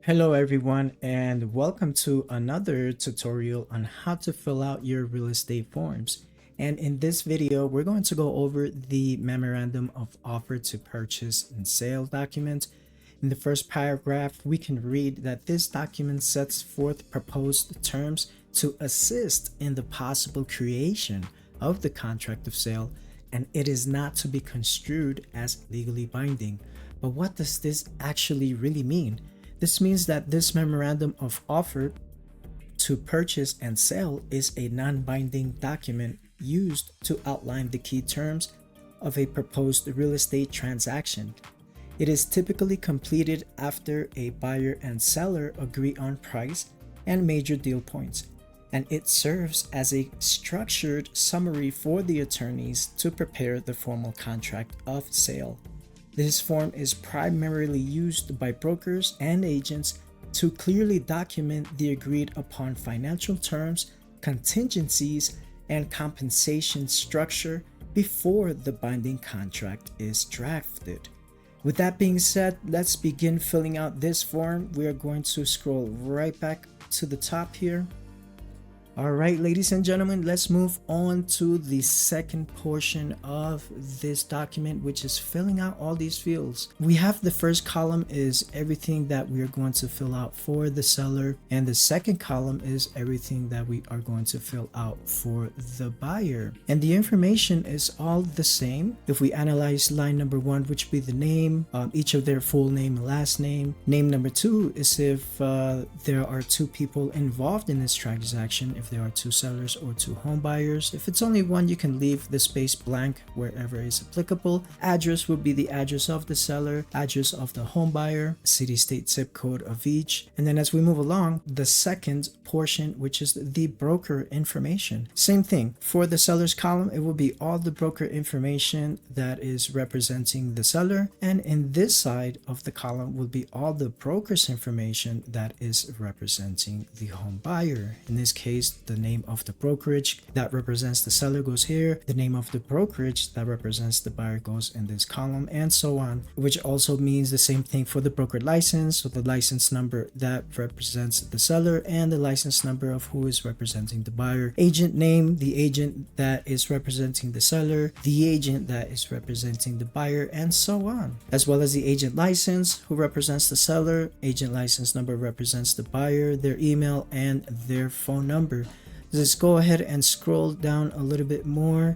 Hello everyone, and welcome to another tutorial on how to fill out your real estate forms. And in this video, we're going to go over the Memorandum of Offer to Purchase and Sale document. In the first paragraph, we can read that this document sets forth proposed terms to assist in the possible creation of the contract of sale, and it is not to be construed as legally binding. But what does this actually really mean? This means that this Memorandum of Offer to Purchase and Sale is a non-binding document used to outline the key terms of a proposed real estate transaction. It is typically completed after a buyer and seller agree on price and major deal points, and it serves as a structured summary for the attorneys to prepare the formal contract of sale. This form is primarily used by brokers and agents to clearly document the agreed upon financial terms, contingencies, and compensation structure before the binding contract is drafted. With that being said, let's begin filling out this form. We are going to scroll right back to the top here. All right, ladies and gentlemen, let's move on to the second portion of this document, which is filling out all these fields. We have the first column is everything that we are going to fill out for the seller, and the second column is everything that we are going to fill out for the buyer. And the information is all the same. If we analyze line number 1, which would be the name, each of their full name and last name. Name number 2 is if there are 2 people involved in this transaction, if there are 2 sellers or 2 home buyers. If it's only one, you can leave the space blank wherever is applicable. Address would be the address of the seller, address of the home buyer, city, state, zip code of each. And then as we move along, the second portion, which is the broker information. Same thing. For the seller's column, it will be all the broker information that is representing the seller. And in this side of the column will be all the broker's information that is representing the home buyer. In this case, the name of the brokerage that represents the seller goes here, the name of the brokerage that represents the buyer goes in this column, and so on, which also means the same thing for the broker license. So the license number that represents the seller and the license number of who is representing the buyer. Agent name, the agent that is representing the seller, the agent that is representing the buyer, and so on, as well as the agent license who represents the seller, agent license number represents the buyer, their email, and their phone number. Let's go ahead and scroll down a little bit more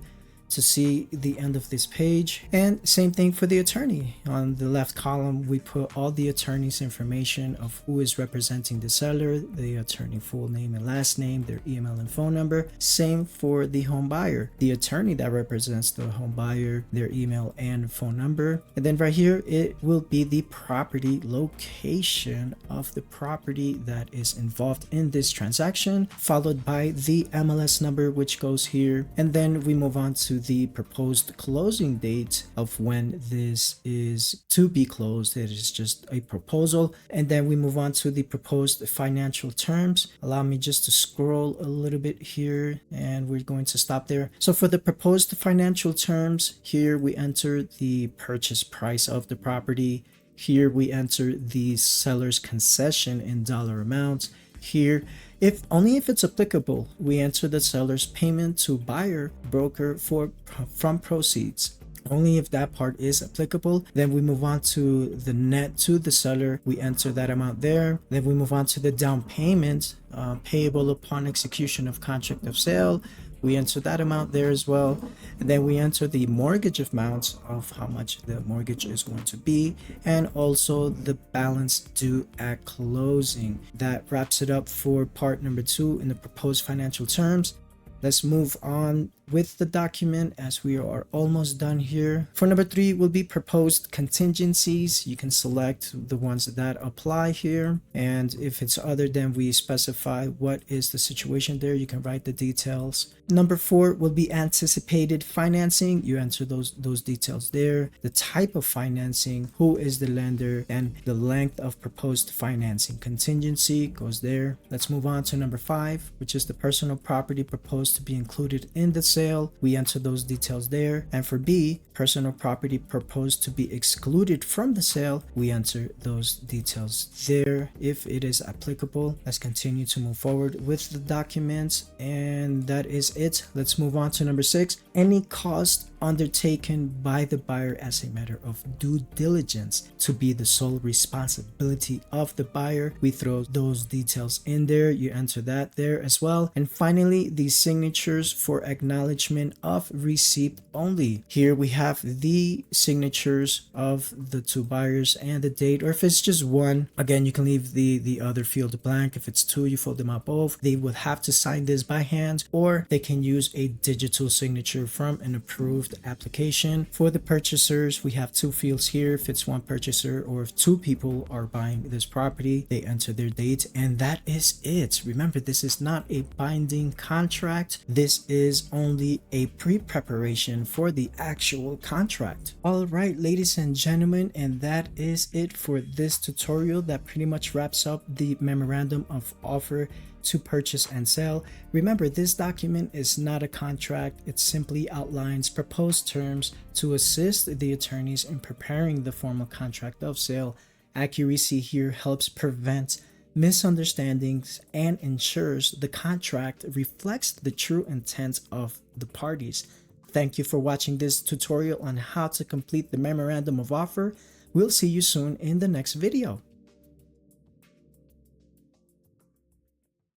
to see the end of this page. And same thing for the attorney. On the left column, we put all the attorney's information of who is representing the seller, the attorney full name and last name, their email and phone number. Same for the home buyer, the attorney that represents the home buyer, their email and phone number. And then right here, it will be the property location of the property that is involved in this transaction, followed by the MLS number, which goes here. And then we move on to the proposed closing date of when this is to be closed. It is just a proposal. And then we move on to the proposed financial terms. Allow me just to scroll a little bit here, and we're going to stop there. So for the proposed financial terms, here we enter the purchase price of the property. Here we enter the seller's concession in dollar amounts. Here, if it's applicable, we enter the seller's payment to buyer broker from proceeds. Only if that part is applicable. Then we move on to the net to the seller. We enter that amount there. Then we move on to the down payment payable upon execution of contract of sale. We enter that amount there as well. And then we enter the mortgage amount of how much the mortgage is going to be, and also the balance due at closing. That wraps it up for part number 2 in the proposed financial terms. Let's move on with the document as we are almost done here. For number 3 will be proposed contingencies. You can select the ones that apply here, and if it's other than we specify what is the situation there, you can write the details. Number 4 will be anticipated financing. You enter those details there, the type of financing, who is the lender, and the length of proposed financing. Contingency goes there. Let's move on to number 5, which is the personal property proposed to be included in the sale. sale, we enter those details there. And for B, person or property proposed to be excluded from the sale, we enter those details there if it is applicable. Let's continue to move forward with the documents, and that is it. Let's move on to number 6. Any cost undertaken by the buyer as a matter of due diligence to be the sole responsibility of the buyer. We throw those details in there. You enter that there as well. And finally, the signatures for acknowledgement of receipt only. Here we have the signatures of the two buyers and the date, or if it's just one, again, you can leave the other field blank. If it's two, you fold them up both. They would have to sign this by hand, or they can use a digital signature from an approved application. For the purchasers, we have two fields here. If it's one purchaser or if two people are buying this property, they enter their date, and that is it. Remember, this is not a binding contract. This is only a pre-preparation for the actual contract. All right, ladies and gentlemen, and that is it for this tutorial. That pretty much wraps up the memorandum of offer to purchase and sell. Remember, this document is not a contract. It simply outlines proposed terms to assist the attorneys in preparing the formal contract of sale. Accuracy here helps prevent misunderstandings and ensures the contract reflects the true intent of the parties. Thank you for watching this tutorial on how to complete the memorandum of offer. We'll see you soon in the next video.